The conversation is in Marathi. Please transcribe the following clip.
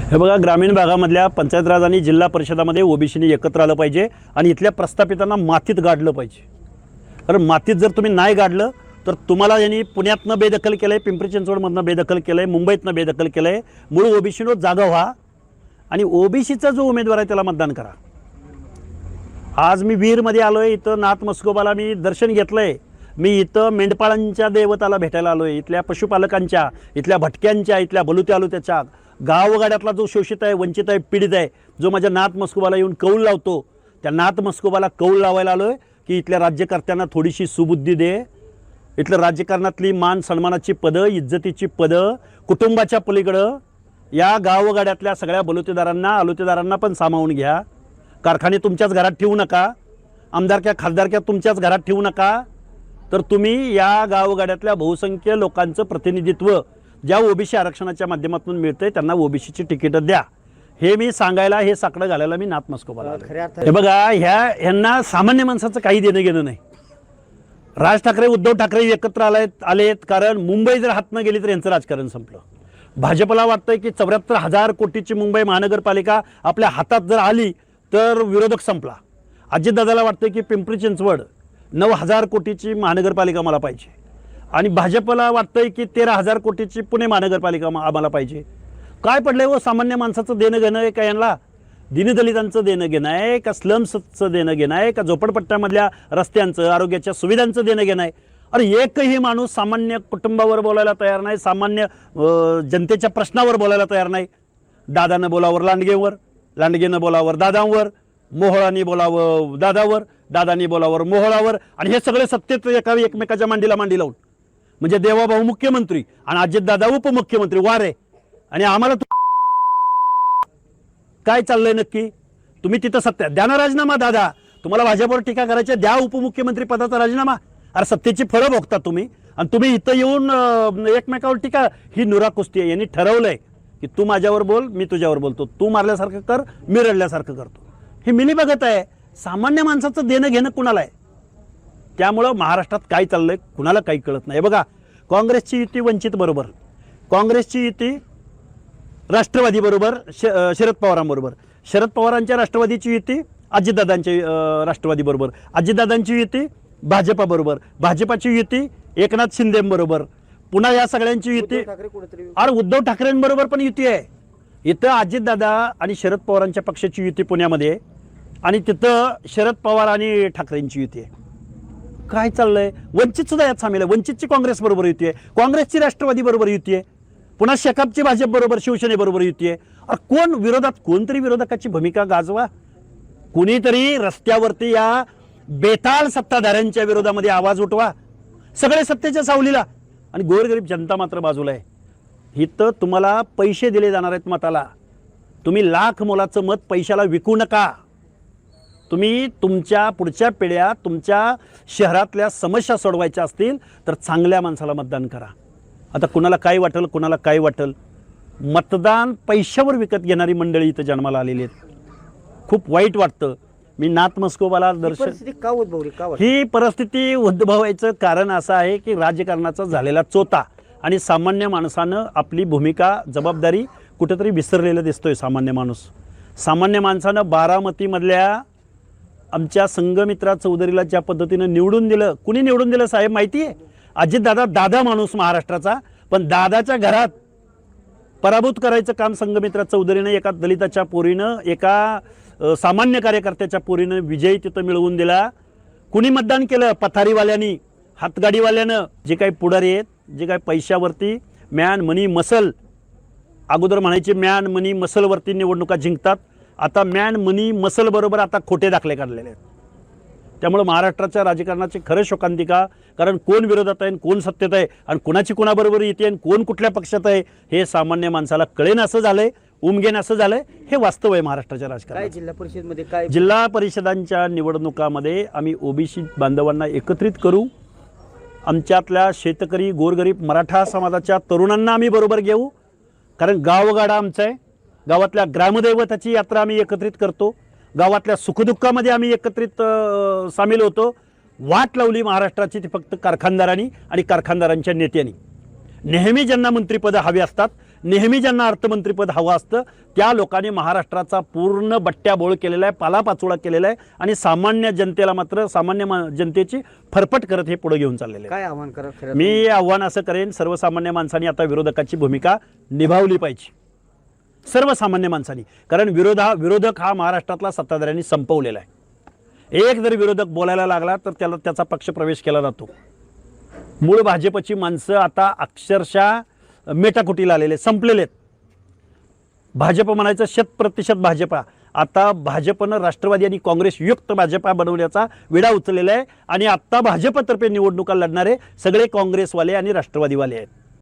हे बघा, ग्रामीण भागामधल्या पंचायत राज आणि जिल्हा परिषदामध्ये ओबीसीने एकत्र आलं पाहिजे आणि इथल्या प्रस्थापितांना मातीत गाडलं पाहिजे. कारण मातीत जर तुम्ही नाही गाडलं तर तुम्हाला यांनी पुण्यातनं बेदखल केलं आहे, पिंपरी चिंचवडमधनं बेदखल केलं आहे, मुंबईतनं बेदखल केलं आहे. मूळ ओबीसीनो जागा व्हा आणि ओबीसीचा जो उमेदवार आहे त्याला मतदान करा. आज मी वीरमध्ये आलो आहे, इथं नाथ मस्कोबाला मी दर्शन घेतलं आहे. मी इथं मेंढपाळांच्या देवताला भेटायला आलो आहे, इथल्या पशुपालकांच्या, इथल्या भटक्यांच्या, इथल्या बलुत्या आलुत्याच्या, गावगाड्यातला जो शोषित आहे, वंचित आहे, पीडित आहे, जो माझ्या नाथ मस्कोबाला येऊन कौल लावतो, त्या नाथ मस्कोबाला कौल लावायला आलो आहे की इथल्या राज्यकर्त्यांना थोडीशी सुबुद्धी दे. इथलं राजकारणातली मान सन्मानाची पदं, इज्जतीची पदं, कुटुंबाच्या पलीकडं या गावगाड्यातल्या सगळ्या बलुतेदारांना आलुतेदारांना पण सामावून घ्या. कारखाने तुमच्याच घरात ठेवू नका, आमदारक्या खासदारक्या तुमच्याच घरात ठेवू नका. तर तुम्ही या गावगाड्यातल्या बहुसंख्य लोकांचं प्रतिनिधित्व ज्या ओबीसी आरक्षणाच्या माध्यमातून मिळतंय त्यांना ओबीसीची तिकीटं द्या. हे मी सांगायला, हे साकडं घालायला मी नाथ मस्कोबाला आलो. हे बघा, ह्यांना सामान्य माणसाचं काही देणं घेणं नाही. राज ठाकरे, उद्धव ठाकरे एकत्र आलेत कारण मुंबई जर हातनं गेली तर यांचं राजकारण संपलं. भाजपला वाटतंय की 74,000 कोटीची मुंबई महानगरपालिका आपल्या हातात जर आली तर विरोधक संपला. अजितदादाला वाटतंय की पिंपरी चिंचवड 9,000 कोटीची महानगरपालिका मला पाहिजे आणि भाजपला वाटतंय की 13,000 कोटीची पुणे महानगरपालिका आम्हाला पाहिजे. काय पडलंय हो, सामान्य माणसाचं देणं घेणं आहे का यांना? दीनदलितांचं देणं घेणं आहे का? स्लम्सचं देणं घेणं आहे का? झोपडपट्ट्यामधल्या रस्त्यांचं, आरोग्याच्या सुविधांचं देणं घेणं आहे? अरे एकही माणूस सामान्य कुटुंबावर बोलायला तयार नाही, सामान्य जनतेच्या प्रश्नावर बोलायला तयार नाही. दादानं बोलावर लांडगेवर, लांडगेनं बोलावर दादांवर, मोहोळांनी बोलावं दादावर, दादांनी बोलावर मोहोळावर, आणि हे सगळे सत्तेत एकमेकाच्या मांडीला मांडी लावून. म्हणजे देवाभाऊ मुख्यमंत्री आणि अजितदादा उपमुख्यमंत्री. वारे आणि आम्हाला काय चाललंय नक्की? तुम्ही तिथं सत्य द्या ना राजीनामा. दादा, तुम्हाला भाजपवर टीका करायची, द्या उपमुख्यमंत्री पदाचा राजीनामा. अरे सत्तेची फळं भोगता तुम्ही आणि तुम्ही इथं येऊन एकमेकावर टीका. ही नुरा कुस्ती आहे. यांनी ठरवलंय की तू माझ्यावर बोल, मी तुझ्यावर बोलतो, तू मारल्यासारखं कर, मी रडल्यासारखं करतो. हे मिली बघत आहे. सामान्य माणसाचं देणं घेणं कुणाला आहे? त्यामुळं महाराष्ट्रात काय चाललंय कुणाला काही कळत नाही. बघा, काँग्रेसची युती वंचित बरोबर, काँग्रेसची युती राष्ट्रवादी बरोबर, शरद पवारांबरोबर, शरद पवारांच्या राष्ट्रवादीची युती अजितदादांच्या राष्ट्रवादी बरोबर, अजितदादांची युती भाजपा बरोबर, भाजपाची युती एकनाथ शिंदेबरोबर, पुन्हा या सगळ्यांची युती अरे उद्धव ठाकरेंबरोबर पण युती आहे. इथं अजितदादा आणि शरद पवारांच्या पक्षाची युती पुण्यामध्ये आणि तिथं शरद पवार आणि ठाकरेंची युती आहे. काय चाललंय? वंचित सुद्धा यात सामील आहे. वंचितची काँग्रेस बरोबर युती आहे, काँग्रेसची राष्ट्रवादी बरोबर युती आहे, पुन्हा शेकापची भाजप बरोबर, शिवसेनेबरोबर युती आहे. अरे कोण विरोधात? कोणतरी विरोधकाची भूमिका गाजवा. कुणीतरी रस्त्यावरती या बेताल सत्ताधाऱ्यांच्या विरोधामध्ये आवाज उठवा. सगळे सत्तेच्या सावलीला आणि गोरगरीब जनता मात्र बाजूला आहे. इथं तुम्हाला पैसे दिले जाणार आहेत मताला. तुम्ही लाख मोलाचं मत पैशाला विकू नका. तुम्ही तुमच्या पुढच्या पिढ्या, तुमच्या शहरातल्या समस्या सोडवायच्या असतील तर चांगल्या माणसाला मतदान करा. आता कुणाला काय वाटेल, कुणाला काय वाटेल, मतदान पैशावर विकत घेणारी मंडळी इथं जन्माला आलेली आहेत. खूप वाईट वाटतं. मी नाथ मस्कोबाला दर्शन, ही परिस्थिती उद्भवायचं कारण असं आहे की राजकारणाचा झालेला चोता आणि सामान्य माणसानं आपली भूमिका, जबाबदारी कुठेतरी विसरलेलं दिसतोय. सामान्य माणूस, सामान्य माणसानं बारामतीमधल्या आमच्या संघमित्रा चौधरीला ज्या पद्धतीनं निवडून दिलं, कुणी निवडून दिलं साहेब माहिती आहे? अजितदादा, दादा माणूस महाराष्ट्राचा, पण दादाच्या घरात पराभूत करायचं काम संघमित्रा चौधरीनं, एका दलिताच्या पोरीनं, एका सामान्य कार्यकर्त्याच्या पोरीनं विजयी तिथं मिळवून दिला. कुणी मतदान केलं? पथारीवाल्यांनी, हातगाडीवाल्यानं. जे काही पुढारी आहेत, जे काही पैशावरती मॅन मनी मसल, अगोदर म्हणायचे मॅन मनी मसलवरती निवडणुका जिंकतात, आता मॅन मनी मसल बरोबर आता खोटे दाखले काढलेले आहेत. त्यामुळे महाराष्ट्राच्या राजकारणाची खरं शोकांतिका. कारण कोण विरोधात आहे, कोण सत्तेत आहे आणि कुणाची कुणाबरोबर येते आणि कोण कुठल्या पक्षात आहे हे सामान्य माणसाला कळेन असं झालंय, उमगेन असं झालंय. हे वास्तव आहे महाराष्ट्राच्या राजकारणात. जिल्हा परिषदमध्ये काय, जिल्हा परिषदांच्या निवडणुकामध्ये आम्ही ओबीसी बांधवांना एकत्रित करू. आमच्यातल्या शेतकरी, गोरगरीब, मराठा समाजाच्या तरुणांना आम्ही बरोबर घेऊ. कारण गावगाडा आमचा आहे. गावातल्या ग्रामदैवताची यात्रा आम्ही एकत्रित करतो. गावातल्या सुखदुःखामध्ये आम्ही एकत्रित सामील होतो. वाट लावली महाराष्ट्राची ती फक्त कारखानदारांनी आणि कारखानदारांच्या नेत्यांनी. नेहमी ज्यांना मंत्रिपदं हवी असतात नेहमी ज्यांना अर्थमंत्रीपद हवं असतं त्या लोकांनी महाराष्ट्राचा पूर्ण बट्ट्याबोळ केलेला आहे, पालापाचोळा केलेला आहे आणि सामान्य जनतेला मात्र जनतेची फरफट करत हे पुढे घेऊन चाललेले आहे. काय आव्हान करत मी आव्हान असं करेन, सर्वसामान्य माणसांनी आता विरोधकाची भूमिका निभावली पाहिजे, सर्वसामान्य माणसांनी. कारण विरोधक हा महाराष्ट्रातला सत्ताधाऱ्यांनी संपवलेला आहे. एक जर विरोधक बोलायला लागला तर त्याचा पक्ष प्रवेश केला जातो. मूळ भाजपची माणसं आता अक्षरशः मेटाकुटीला आलेले, संपलेले आहेत. भाजप म्हणायचं 100% भाजपा. आता भाजपनं राष्ट्रवादी आणि काँग्रेस युक्त भाजपा बनवण्याचा विडा उचललेला आहे आणि आता भाजपतर्फे निवडणुका लढणारे सगळे काँग्रेसवाले आणि राष्ट्रवादीवाले आहेत.